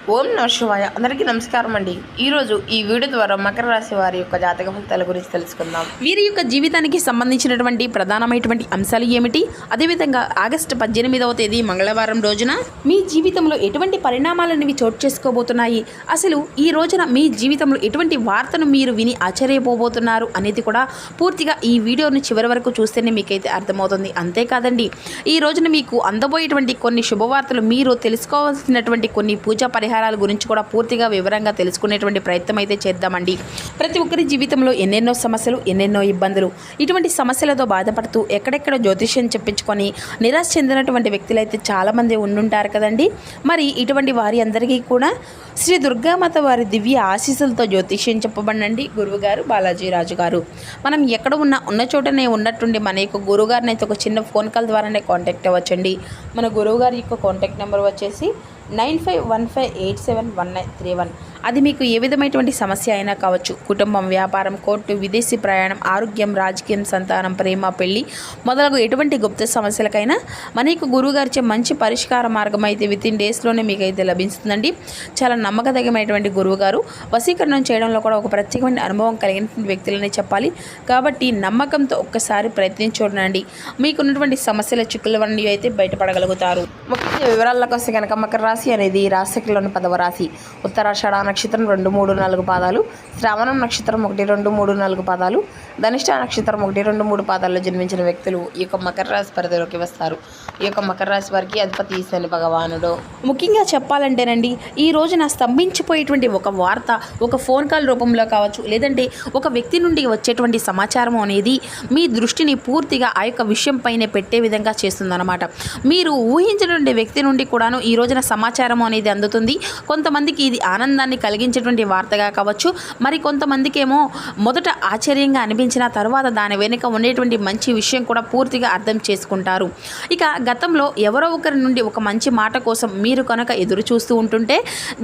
ఓం నమః శివాయ. అందరికీ నమస్కారం అండి. ఈరోజు ఈ వీడియో ద్వారా మకర రాశి వారి యొక్క జాతక ఫలితాల గురించి తెలుసుకుందాం. వీరి యొక్క జీవితానికి సంబంధించినటువంటి ప్రధానమైనటువంటి అంశాలు ఏమిటి, అదేవిధంగా ఆగస్టు 18వ తేదీ మంగళవారం రోజున మీ జీవితంలో ఎటువంటి పరిణామాలనేవి చోటు చేసుకోబోతున్నాయి, అసలు ఈ రోజున మీ జీవితంలో ఎటువంటి వార్తను మీరు విని ఆశ్చర్యపోబోతున్నారు అనేది కూడా పూర్తిగా ఈ వీడియోను చివరి వరకు చూస్తేనే మీకైతే అర్థమవుతుంది. అంతేకాదండి, ఈ రోజున మీకు అందబోయేటువంటి కొన్ని శుభవార్తలు, మీరు తెలుసుకోవాల్సినటువంటి కొన్ని పూజా పరిహారాల గురించి కూడా పూర్తిగా వివరంగా తెలుసుకునేటువంటి ప్రయత్నం అయితే చేద్దామండి. ప్రతి ఒక్కరి జీవితంలో ఎన్నెన్నో సమస్యలు, ఎన్నెన్నో ఇబ్బందులు, ఇటువంటి సమస్యలతో బాధపడుతూ ఎక్కడెక్కడ జ్యోతిష్యం చెప్పించుకొని నిరాశ చెందినటువంటి వ్యక్తులు అయితే చాలామంది ఉండుంటారు కదండి. మరి ఇటువంటి వారి అందరికీ కూడా శ్రీ దుర్గామాత వారి దివ్య ఆశీస్సులతో జ్యోతిష్యం చెప్పబడినండి గురువుగారు బాలాజీ రాజు గారు. మనం ఎక్కడ ఉన్న చోటనే ఉన్నట్టుండి మన యొక్క గురువుగారిని అయితే ఒక చిన్న ఫోన్ కాల్ ద్వారానే కాంటాక్ట్ అవ్వచ్చండి. మన గురువుగారి యొక్క కాంటాక్ట్ నెంబర్ వచ్చేసి 9515871931. అది మీకు ఏ విధమైనటువంటి సమస్య అయినా కావచ్చు, కుటుంబం, వ్యాపారం, కోర్టు, విదేశీ ప్రయాణం, ఆరోగ్యం, రాజకీయం, సంతానం, ప్రేమ, పెళ్లి మొదలగు ఎటువంటి గుప్త సమస్యలకైనా మన యొక్క గురువుగారిచే మంచి పరిష్కార మార్గం అయితే వితిన్ డేస్లోనే మీకు అయితే లభిస్తుందండి. చాలా నమ్మకదగినటువంటి గురువుగారు. వశీకరణం చేయడంలో కూడా ఒక ప్రత్యేకమైన అనుభవం కలిగినటువంటి వ్యక్తులనే చెప్పాలి. కాబట్టి నమ్మకంతో ఒక్కసారి ప్రయత్నించండి, మీకున్నటువంటి సమస్యల చిక్కులవన్నీ అయితే బయటపడగలుగుతారు. ముఖ్య వివరాల్లోకి వస్తే కనుక మకర రాశి అనేది రాశిలోని 10వ రాశి. ఉత్తరాషాఢ నక్షత్రం 2, 3, 4 పాదాలు, శ్రావణం నక్షత్రం 1, 2, 3, 4 పాదాలు, ధనిష్ట నక్షత్రం 1, 2, 3 పాదాల్లో జన్మించిన వ్యక్తులు ఈ యొక్క మకర రాశి పరిధిలోకి వస్తారు. ఈ యొక్క మకర రాశి వారికి అధిపతి శని భగవానుడు. ముఖ్యంగా చెప్పాలంటేనండి, ఈ రోజున స్తంభించిపోయేటువంటి ఒక వార్త ఒక ఫోన్ కాల్ రూపంలో కావచ్చు, లేదంటే ఒక వ్యక్తి నుండి వచ్చేటువంటి సమాచారం అనేది మీ దృష్టిని పూర్తిగా ఆ యొక్క విషయం పైనే పెట్టే విధంగా చేస్తుందన్నమాట. మీరు ఊహించినటువంటి వ్యక్తి నుండి కూడాను ఈ రోజున సమాచారం అనేది అందుతుంది. కొంతమందికి ఇది ఆనందాన్ని కలిగించేటువంటి వార్తగా కావచ్చు, మరి కొంతమందికి ఏమో మొదట ఆశ్చర్యంగా అనిపించిన తర్వాత దాని వెనుక ఉండేటువంటి మంచి విషయం కూడా పూర్తిగా అర్థం చేసుకుంటారు. ఇక గతంలో ఎవరో ఒకరి నుండి ఒక మంచి మాట కోసం మీరు కనుక ఎదురు చూస్తూ ఉంటుంటే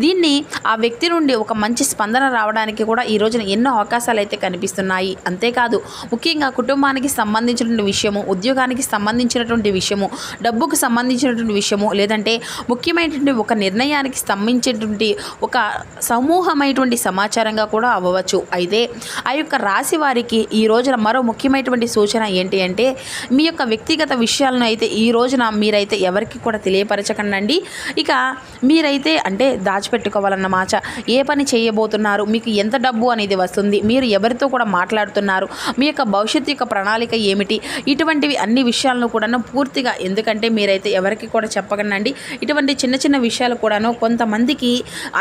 దీన్ని ఆ వ్యక్తి నుండి ఒక మంచి స్పందన రావడానికి కూడా ఈ రోజున ఎన్నో అవకాశాలు అయితే కనిపిస్తున్నాయి. అంతేకాదు, ముఖ్యంగా కుటుంబానికి సంబంధించినటువంటి విషయము, ఉద్యోగానికి సంబంధించినటువంటి విషయము, డబ్బుకు సంబంధించినటువంటి విషయము, లేదంటే ముఖ్యమైనటువంటి ఒక నిర్ణయానికి సంబంధించినటువంటి ఒక సమూహమైనటువంటి సమాచారంగా కూడా అవ్వవచ్చు. అయితే ఆ యొక్క రాశి వారికి ఈ రోజున మరో ముఖ్యమైనటువంటి సూచన ఏంటి అంటే, మీ యొక్క వ్యక్తిగత విషయాలను అయితే ఈ రోజున మీరైతే ఎవరికి కూడా తెలియపరచకండి. ఇక మీరైతే అంటే దాచిపెట్టుకోవాలన్నమాట. ఏ పని చేయబోతున్నారు, మీకు ఎంత డబ్బు అనేది వస్తుంది, మీరు ఎవరితో కూడా మాట్లాడుతున్నారు, మీ యొక్క భవిష్యత్తు యొక్క ప్రణాళిక ఏమిటి, ఇటువంటివి అన్ని విషయాలను కూడాను పూర్తిగా, ఎందుకంటే మీరైతే ఎవరికి కూడా చెప్పకండి. ఇటువంటి చిన్న చిన్న విషయాలు కూడాను కొంతమందికి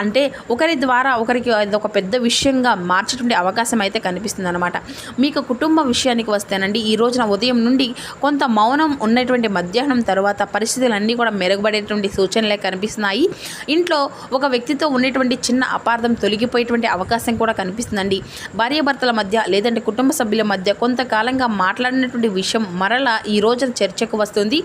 అంటే ఒకరి ద్వారా ఒకరికి ఒక పెద్ద విషయంగా మార్చేటువంటి అవకాశం అయితే కనిపిస్తుంది అనమాట. మీకు కుటుంబ విషయానికి వస్తేనండి, ఈ రోజున ఉదయం నుండి కొంత మౌనం ఉన్నటువంటి మధ్యాహ్నం తర్వాత పరిస్థితులన్నీ కూడా మెరుగుపడేటువంటి సూచనలే కనిపిస్తున్నాయి. ఇంట్లో ఒక వ్యక్తితో ఉండేటువంటి చిన్న అపార్థం తొలగిపోయేటువంటి అవకాశం కూడా కనిపిస్తుందండి. భార్యాభర్తల మధ్య లేదంటే కుటుంబ సభ్యుల మధ్య కొంతకాలంగా మాట్లాడినటువంటి విషయం మరలా ఈ రోజున చర్చకు వస్తుంది.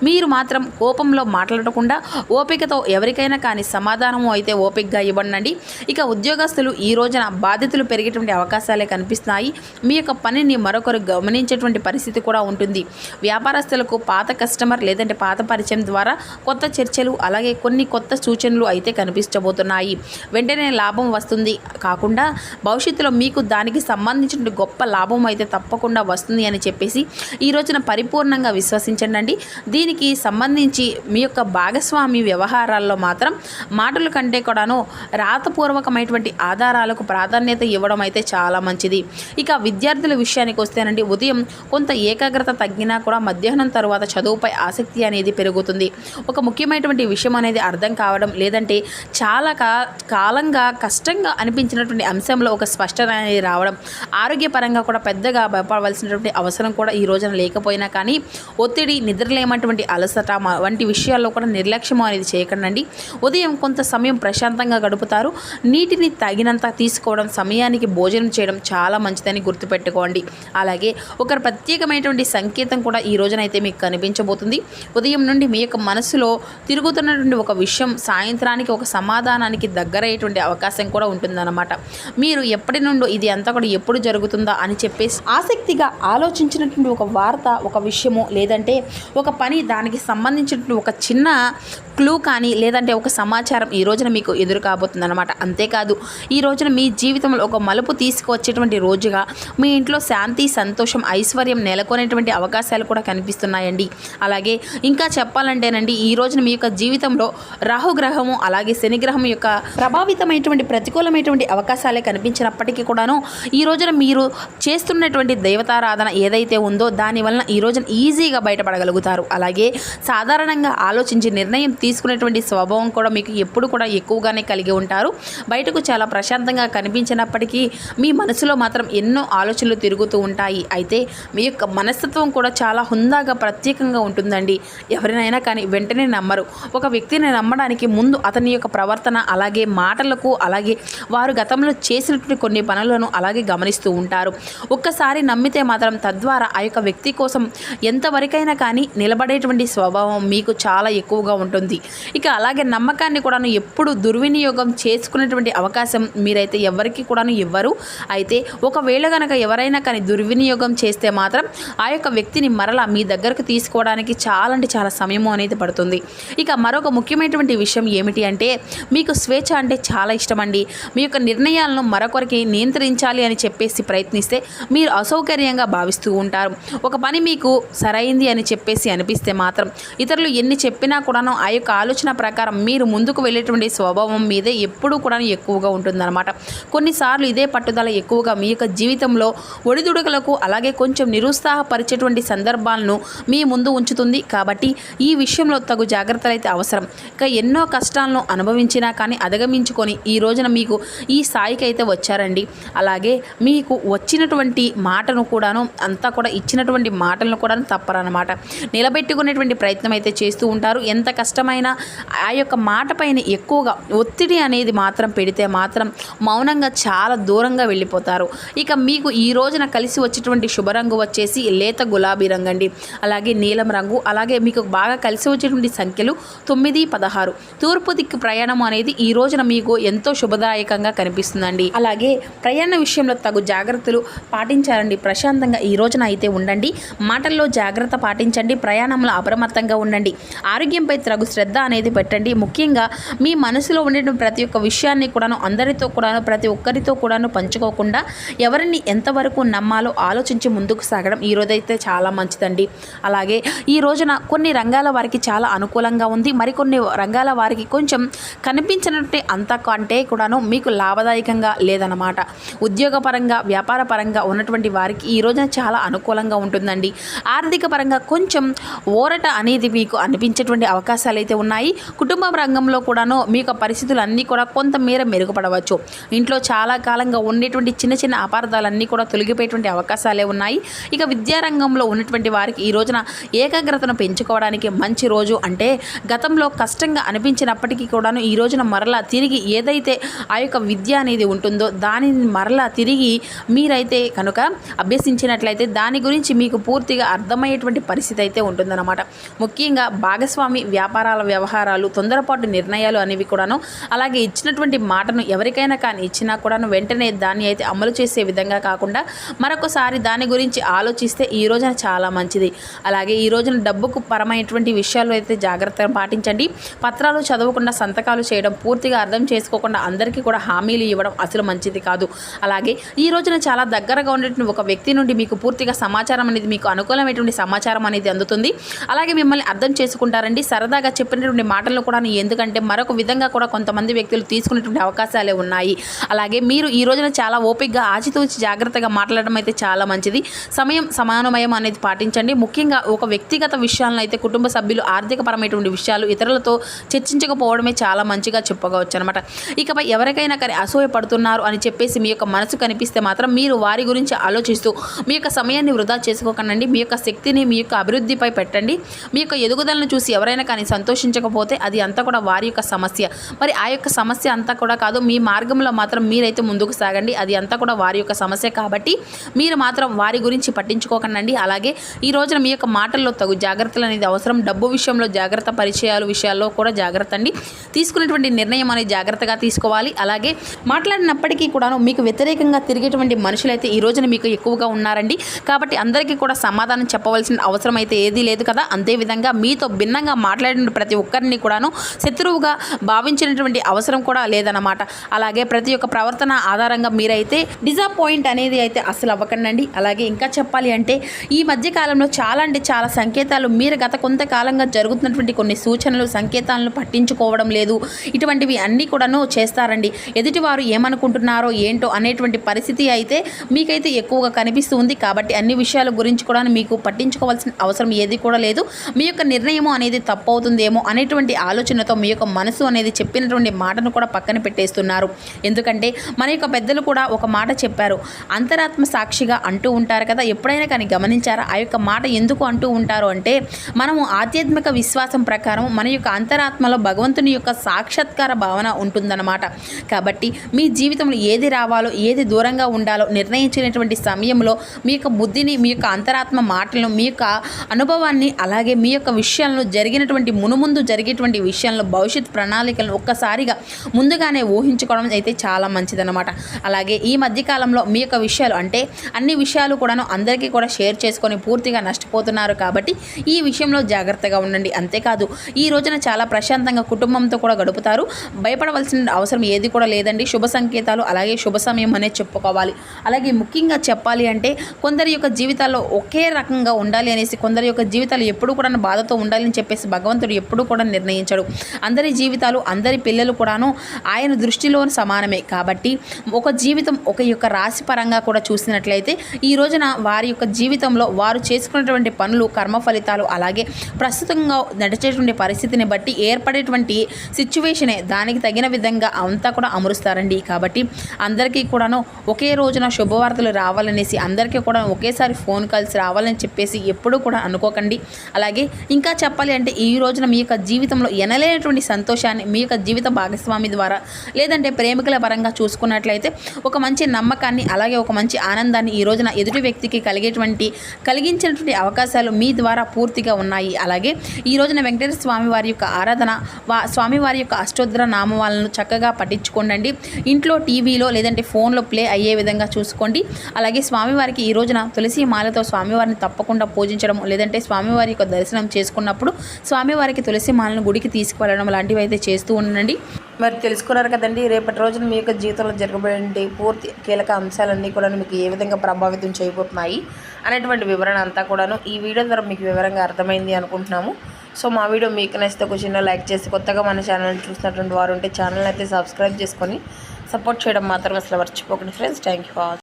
మీరు మాత్రం కోపంలో మాట్లాడకుండా ఓపికతో ఎవరికైనా కానీ సమాధానము అయితే ఓపికగా ఇవ్వండి. ఇక ఉద్యోగస్తులు ఈ రోజున బాధ్యతలు పెరిగేటువంటి అవకాశాలే కనిపిస్తున్నాయి. మీ యొక్క పనిని మరొకరు గమనించేటువంటి పరిస్థితి కూడా ఉంటుంది. వ్యాపారస్తులకు పాత కస్టమర్ లేదంటే పాత పరిచయం ద్వారా కొత్త చర్చలు, అలాగే కొన్ని కొత్త సూచనలు అయితే కనిపించబోతున్నాయి. వెంటనే లాభం వస్తుంది కాకుండా భవిష్యత్తులో మీకు దానికి సంబంధించిన గొప్ప లాభం అయితే తప్పకుండా వస్తుంది అని చెప్పేసి ఈ రోజున పరిపూర్ణంగా విశ్వసించండి. దీనికి సంబంధించి మీ యొక్క భాగస్వామి వ్యవహారాల్లో మాత్రం మాటల కంటే కూడాను రాతపూర్వకమైనటువంటి ఆధారాలకు ప్రాధాన్యత ఇవ్వడం అయితే చాలా మంచిది. ఇక విద్యార్థుల విషయానికి వస్తేనండి, ఉదయం కొంత ఏకాగ్రత తగ్గినా కూడా మధ్యాహ్నం తర్వాత చదువుపై ఆసక్తి అనేది పెరుగుతుంది. ఒక ముఖ్యమైనటువంటి విషయం అనేది అర్థం కావడం, లేదంటే చాలా కాలంగా కష్టంగా అనిపించినటువంటి అంశంలో ఒక స్పష్టత అనేది రావడం, ఆరోగ్యపరంగా కూడా పెద్దగా భయపడవలసినటువంటి అవసరం కూడా ఈ రోజున లేకపోయినా కానీ ఒత్తిడి, నిద్రలేమటువంటి అలసట వంటి విషయాల్లో కూడా నిర్లక్ష్యం అనేది చేయకండి. ఉదయం కొంత సమయం ప్రశాంతంగా గడుపుతారు. నీటిని తగినంత తీసుకోవడం, సమయానికి భోజనం చేయడం చాలా మంచిదని గుర్తుపెట్టుకోండి. అలాగే ఒక ప్రత్యేకమైనటువంటి సంకేతం కూడా ఈ రోజునైతే మీకు కనిపించబోతుంది. ఉదయం నుండి మీ యొక్క మనసులో తిరుగుతున్నటువంటి ఒక విషయం సాయంత్రానికి ఒక సమాధానానికి దగ్గరయ్యేటువంటి అవకాశం కూడా ఉంటుందన్నమాట. మీరు ఎప్పటి నుండో ఇది అంతా కూడా ఎప్పుడు జరుగుతుందా అని చెప్పేసి ఆసక్తిగా ఆలోచించినటువంటి ఒక వార్త, ఒక విషయము, లేదంటే ఒక పని, దానికి సంబంధించినటువంటి ఒక చిన్న క్లూ కానీ లేదంటే ఒక సమాచారం ఈ రోజున మీకు ఎదురు కాబోతుంది అనమాట. అంతేకాదు ఈ రోజున మీ జీవితంలో ఒక మలుపు తీసుకువచ్చేటువంటి రోజుగా మీ ఇంట్లో శాంతి, సంతోషం, ఐశ్వర్యం నెలకొనేటువంటి అవకాశాలు కూడా కనిపిస్తున్నాయండి. అలాగే ఇంకా చెప్పాలంటేనండి, ఈ రోజున మీ యొక్క జీవితంలో రాహుగ్రహము అలాగే శనిగ్రహం యొక్క ప్రభావితమైనటువంటి ప్రతికూలమైనటువంటి అవకాశాలే కనిపించినప్పటికీ కూడాను ఈ రోజున మీరు చేస్తున్నటువంటి దేవతారాధన ఏదైతే ఉందో దానివల్ల ఈ రోజున ఈజీగా బయటపడగలుగుతారు. అలాగే సాధారణంగా ఆలోచించి నిర్ణయం తీసుకునేటువంటి స్వభావం కూడా మీకు ఎప్పుడు కూడా ఎక్కువగానే కలిగి ఉంటారు. బయటకు చాలా ప్రశాంతంగా కనిపించినప్పటికీ మీ మనసులో మాత్రం ఎన్నో ఆలోచనలు తిరుగుతూ ఉంటాయి. అయితే మీ యొక్క మనస్తత్వం కూడా చాలా హుందాగా ప్రత్యేకంగా ఉంటుందండి. ఎవరినైనా కానీ వెంటనే నమ్మరు. ఒక వ్యక్తిని నమ్మడానికి ముందు అతని యొక్క ప్రవర్తన అలాగే మాటలకు అలాగే వారు గతంలో చేసినటువంటి కొన్ని పనులను అలాగే గమనిస్తూ ఉంటారు. ఒక్కసారి నమ్మితే మాత్రం తద్వారా ఆ యొక్క వ్యక్తి కోసం ఎంతవరకైనా కానీ నిలబడేటువంటి స్వభావం మీకు చాలా ఎక్కువగా ఉంటుంది. ఇక అలాగే నమ్మకాన్ని కూడాను ఎప్పుడు దుర్వినియోగం చేసుకునేటువంటి అవకాశం మీరైతే ఎవరికి కూడాను ఇవ్వరు. అయితే ఒకవేళ కనుక ఎవరైనా కానీ దుర్వినియోగం చేస్తే మాత్రం ఆ యొక్క వ్యక్తిని మరలా మీ దగ్గరకు తీసుకోవడానికి చాలా అంటే చాలా సమయం అనేది పడుతుంది. ఇక మరొక ముఖ్యమైనటువంటి విషయం ఏమిటి అంటే, మీకు స్వేచ్ఛ అంటే చాలా ఇష్టమండి. మీ యొక్క నిర్ణయాలను మరొకరికి నియంత్రించాలి అని చెప్పేసి ప్రయత్నిస్తే మీరు అసౌకర్యంగా భావిస్తూ ఉంటారు. ఒక పని మీకు సరైంది అని చెప్పేసి అనిపిస్తే మాత్రం ఇతరులు ఎన్ని చెప్పినా కూడాను ఆ యొక్క ఆలోచన ప్రకారం మీరు ముందుకు వెళ్ళేటువంటి స్వభావం మీదే ఎప్పుడూ కూడా ఎక్కువగా ఉంటుందన్నమాట. కొన్నిసార్లు ఇదే పట్టుదల ఎక్కువగా మీ యొక్క జీవితంలో ఒడిదుడుకులకు అలాగే కొంచెం నిరుత్సాహపరిచేటువంటి సందర్భాలను మీ ముందు ఉంచుతుంది. కాబట్టి ఈ విషయంలో తగు జాగ్రత్తలు అయితే అవసరం. ఇక ఎన్నో కష్టాలను అనుభవించినా కానీ అధిగమించుకొని ఈ రోజున మీకు ఈ స్థాయికి అయితే వచ్చారండి. అలాగే మీకు వచ్చినటువంటి మాటను కూడాను అంతా కూడా ఇచ్చినటువంటి మాటలను కూడా తప్పరన్నమాట. నిలబెట్టుకునేటువంటి ప్రయత్నం అయితే చేస్తూ ఉంటారు. ఎంత కష్టమైనా ఆ యొక్క మాట పైన ఎక్కువగా ఒత్తిడి అనేది మాత్రం పెడితే మాత్రం మౌనంగా చాలా దూరంగా వెళ్ళిపోతారు. ఇక మీకు ఈ రోజున కలిసి వచ్చేటువంటి శుభరంగు వచ్చేసి లేత గులాబీ రంగు అండి. అలాగే నీలం రంగు, అలాగే మీకు బాగా కలిసి వచ్చేటువంటి సంఖ్యలు 9, 16. తూర్పు దిక్కు ప్రయాణం అనేది ఈ రోజున మీకు ఎంతో శుభదాయకంగా కనిపిస్తుందండి. అలాగే ప్రయాణ విషయంలో తగు జాగ్రత్తలు పాటించాలండి. ప్రశాంతంగా ఈ రోజున అయితే ఉండండి. మాటల్లో జాగ్రత్త పాటించండి. ప్రయాణంలో అప్రమత్తంగా ఉండండి. ఆరోగ్యంపై తగు శ్రద్ధ అనేది పెట్టండి. ముఖ్యంగా మీ మనసులో ఉండేటువంటి ప్రతి ఒక్క విషయాన్ని కూడాను అందరితో కూడాను ప్రతి ఒక్కరితో కూడాను పంచుకోకుండా ఎవరిని ఎంతవరకు నమ్మాలో ఆలోచించి ముందుకు సాగడం ఈ రోజైతే చాలా మంచిదండి. అలాగే ఈ రోజున కొన్ని రంగాల వారికి చాలా అనుకూలంగా ఉంది. మరికొన్ని రంగాల వారికి కొంచెం కనిపించినట్టే అంతకంటే కూడాను మీకు లాభదాయకంగా లేదన్నమాట. ఉద్యోగపరంగా వ్యాపార పరంగా ఉన్నటువంటి వారికి ఈ రోజున చాలా అనుకూలంగా ఉంటుందండి. ఆర్థిక పరంగా కొంచెం ఊరట అనేది మీకు అనిపించేటువంటి అవకాశాలు అయితే ఉన్నాయి. కుటుంబ రంగంలో కూడాను మీ యొక్క పరిస్థితులు అన్నీ కూడా కొంతమేర మెరుగుపడవచ్చు. ఇంట్లో చాలా కాలంగా ఉండేటువంటి చిన్న చిన్న అపార్థాలన్నీ కూడా తొలగిపోయేటువంటి అవకాశాలే ఉన్నాయి. ఇక విద్యారంగంలో ఉన్నటువంటి వారికి ఈ రోజున ఏకాగ్రతను పెంచుకోవడానికి మంచి రోజు. అంటే గతంలో కష్టంగా అనిపించినప్పటికీ కూడాను ఈ రోజున మరలా తిరిగి ఏదైతే ఆ యొక్క విద్య అనేది ఉంటుందో దానిని మరలా తిరిగి మీరైతే కనుక అభ్యసించినట్లయితే దాని గురించి మీకు పూర్తిగా అర్థమయ్యేటువంటి పరిస్థితి అయితే ఉంటుందన్నమాట. ముఖ్యంగా భాగస్వామి వ్యాపారాల వ్యవహారాలు, తొందరపాటు నిర్ణయాలు అనేవి కూడాను, అలాగే ఇచ్చినటువంటి మాటను ఎవరికైనా కానీ ఇచ్చినా కూడాను వెంటనే దాన్ని అయితే అమలు చేసే విధంగా కాకుండా మరొకసారి దాని గురించి ఆలోచిస్తే ఈ రోజున చాలా మంచిది. అలాగే ఈ రోజున డబ్బుకు పరమైనటువంటి విషయాల్లో అయితే జాగ్రత్తగా పాటించండి. పత్రాలు చదవకుండా సంతకాలు చేయడం, పూర్తిగా అర్థం చేసుకోకుండా అందరికీ కూడా హామీలు ఇవ్వడం అసలు మంచిది కాదు. అలాగే ఈ రోజున చాలా దగ్గరగా ఉండేటువంటి ఒక వ్యక్తి నుండి మీకు పూర్తిగా సమాచారం అనేది మీకు అనుకూలమైనటువంటి సమాచారం అనేది అందుతుంది. అలాగే మిమ్మల్ని అర్థం చేసుకుంటారండి. సరదాగా చెప్పినటువంటి మాటలను కూడా ఎందుకంటే మరొక విధంగా కూడా కొంతమంది వ్యక్తులు తీసుకునేటువంటి అవకాశాలే ఉన్నాయి. అలాగే మీరు ఈ రోజున చాలా ఓపికగా ఆచితూచి జాగ్రత్తగా మాట్లాడడం అయితే చాలా మంచిది. సమయం సమానమయం అనేది పాటించండి. ముఖ్యంగా ఒక వ్యక్తిగత విషయాలను అయితే కుటుంబ సభ్యులు ఆర్థికపరమైనటువంటి విషయాలు ఇతరులతో చర్చించకపోవడమే చాలా మంచిగా చెప్పుకోవచ్చు అనమాట. ఇకపై ఎవరికైనా కానీ అసూయ పడుతున్నారు అని చెప్పేసి మీ యొక్క మనసు కనిపిస్తే మాత్రం మీరు వారి గురించి ఆలోచిస్తూ మీ యొక్క సమయాన్ని వృధా చేసుకోకండి. మీ యొక్క శక్తిని మీ యొక్క అభివృద్ధిపై పెట్టండి. మీ యొక్క ఎదుగుదలను చూసి ఎవరైనా కానీ సంతోషించకపోతే అది అంతా కూడా వారి యొక్క సమస్య. మరి ఆ యొక్క సమస్య అంతా కూడా కాదు, మీ మార్గంలో మాత్రం మీరైతే ముందుకు సాగండి. అది అంతా కూడా వారి యొక్క సమస్య కాబట్టి మీరు మాత్రం వారి గురించి పట్టించుకోకండి. అలాగే ఈ రోజున మీ యొక్క మాటల్లో తగు జాగ్రత్తలు అనేది అవసరం. డబ్బు విషయంలో జాగ్రత్త, పరిచయాలు విషయాల్లో కూడా జాగ్రత్త అండి. తీసుకునేటువంటి నిర్ణయం అనేది జాగ్రత్తగా తీసుకోవాలి. అలాగే మాట్లాడినప్పటికీ కూడాను మీకు వ్యతిరేకంగా తిరిగేటువంటి మనుషులైతే ఈ రోజున మీకు ఎక్కువగా ఉన్నారండి. కాబట్టి అందరికీ కూడా సమాధానం చెప్పవలసిన అవసరం అయితే ఏదీ లేదు కదా. అంతేవిధంగా మీతో భిన్నంగా మాట్లాడిన ప్రతి ఒక్కరిని కూడాను శత్రువుగా భావించినటువంటి అవసరం కూడా లేదన్నమాట. అలాగే ప్రతి ఒక్క ప్రవర్తన ఆధారంగా మీరైతే డిజాపాయింట్ అనేది అయితే అసలు అవ్వకండి. అలాగే ఇంకా చెప్పాలి అంటే ఈ మధ్య కాలంలో చాలా అంటే చాలా సంకేతాలు మీరు గత కొంతకాలంగా జరుగుతున్నటువంటి కొన్ని సూచనలు సంకేతాలను పట్టించుకోవడం లేదు. ఇటువంటివి అన్నీ కూడాను చేస్తారండి. ఎదుటివారు ఏమనుకుంటున్నారో ఏంటో అనేటువంటి పరిస్థితి అయితే మీకైతే ఎక్కువగా కనిపిస్తుంది. కాబట్టి అన్ని విషయాల గురించి కూడా మీకు పట్టించుకోవాల్సిన అవసరం ఏది కూడా లేదు. మీ యొక్క నిర్ణయం అనేది తప్పు అవుతుందేమో అనేటువంటి ఆలోచనతో మీ యొక్క మనసు అనేది చెప్పినటువంటి మాటను కూడా పక్కన పెట్టేస్తున్నారు. ఎందుకంటే మన యొక్క పెద్దలు కూడా ఒక మాట చెప్పారు, అంతరాత్మ సాక్షిగా అంటూ ఉంటారు కదా. ఎప్పుడైనా కానీ గమనించారా? ఆ యొక్క మాట ఎందుకు అంటూ ఉంటారు అంటే మనము ఆధ్యాత్మిక విశ్వాసం ప్రకారం మన యొక్క అంతరాత్మలో భగవంతుని యొక్క సాక్షాత్కార భావన ఉంటుందన్నమాట. కాబట్టి మీ జీవితంలో ఏది రావాలో ఏది దూరంగా ఉండాలో నిర్ణయించినటువంటి సమయంలో మీ యొక్క బుద్ధిని మీ యొక్క అంతరాత్మ మాటలను మీ యొక్క అనుభవాన్ని అలాగే మీ యొక్క విషయాలను జరిగినటువంటి మునుముందు జరిగేటువంటి విషయాలను భవిష్యత్ ప్రణాళికలను ఒక్కసారిగా ముందుగానే ఊహించుకోవడం అయితే చాలా మంచిదన్నమాట. అలాగే ఈ మధ్యకాలంలో మీ యొక్క విషయాలు అంటే అన్ని విషయాలు కూడాను అందరికీ కూడా షేర్ చేసుకొని పూర్తిగా నష్టపోతున్నారు. కాబట్టి ఈ విషయంలో జాగ్రత్తగా ఉండండి. అంతేకాదు ఈ రోజున చాలా ప్రశాంతంగా కుటుంబంతో కూడా గడుపుతారు. భయపడవలసిన అవసరం ఏది కూడా లేదండి. శుభ సంకేతాలు అలాగే శుభ సమయం అనేది చెప్పుకోవాలి. అలాగే ముఖ్యంగా చెప్పాలి అంటే కొందరి యొక్క జీవితాల్లో ఒకే రకంగా ఉండాలి అనేసి కొందరి యొక్క జీవితాలు ఎప్పుడు కూడా బాధతో ఉండాలని చెప్పేసి భగవంతుడు ఎప్పుడూ కూడా నిర్ణయించాడు. అందరి జీవితాలు అందరి పిల్లలు కూడాను ఆయన దృష్టిలో సమానమే. కాబట్టి ఒక జీవితం ఒక యొక్క రాశి పరంగా కూడా చూసినట్లయితే ఈ రోజున వారి యొక్క జీవితంలో వారు చేసుకున్నటువంటి పనులు కర్మ ఫలితాలు అలాగే ప్రస్తుతంగా నడిచేటువంటి పరిస్థితిని బట్టి ఏర్పడేటువంటి సిచ్యువేషనే దానికి తగిన విధంగా అంతా కూడా అమరుస్తారండి. కాబట్టి అందరికీ కూడాను ఒకే రోజున శుభవార్తలు రావాలనేసి అందరికీ కూడా ఒకేసారి ఫోన్ కాల్స్ రావాలని చెప్పేసి ఎప్పుడూ కూడా అనుకోకండి. అలాగే ఇంకా చెప్పాలి అంటే ఈ రోజున మీ యొక్క జీవితంలో ఎనలేనటువంటి సంతోషాన్ని మీ యొక్క జీవిత భాగస్వామి ద్వారా లేదంటే ప్రేమికుల పరంగా చూసుకున్నట్లయితే ఒక మంచి నమ్మకాన్ని అలాగే ఒక మంచి ఆనందాన్ని ఈ రోజున ఎదుటి వ్యక్తికి కలిగించినటువంటి అవకాశాలు మీ ద్వారా పూర్తిగా ఉన్నాయి. అలాగే ఈ రోజున వెంకటేశ్వర స్వామి వారి యొక్క ఆరాధన స్వామివారి యొక్క అష్టోత్తర నామాలను చక్కగా పఠించుకోండి. ఇంట్లో టీవీలో లేదంటే ఫోన్లో ప్లే అయ్యే విధంగా చూసుకోండి. అలాగే స్వామివారికి ఈ రోజున తులసి మాలతో స్వామివారిని తప్పకుండా పూజించడం లేదంటే స్వామివారి యొక్క దర్శనం చేసుకున్నప్పుడు స్వామివారికి తులసి మాలను గుడికి తీసుకువెళ్ళడం లాంటివి అయితే చేస్తూ ఉండండి. మరి తెలుసుకున్నారు కదండి, రేపటి రోజున మీ యొక్క జీవితంలో జరగబోయే పూర్తి కీలక అంశాలన్నీ కూడా మీకు ఏ విధంగా ప్రభావితం చేయబోతున్నాయి అనేటువంటి వివరణ అంతా కూడాను ఈ వీడియో ద్వారా మీకు వివరంగా అర్థమైంది అనుకుంటున్నాము. సో మా వీడియో మీకు నచ్చితే ఒక చిన్న లైక్ చేసి కొత్తగా మన ఛానల్ని చూసినటువంటి వారు ఉంటే ఛానల్ అయితే సబ్స్క్రైబ్ చేసుకొని సపోర్ట్ చేయడం మాత్రం అసలు మర్చిపోకండి friends. Thank you for watching.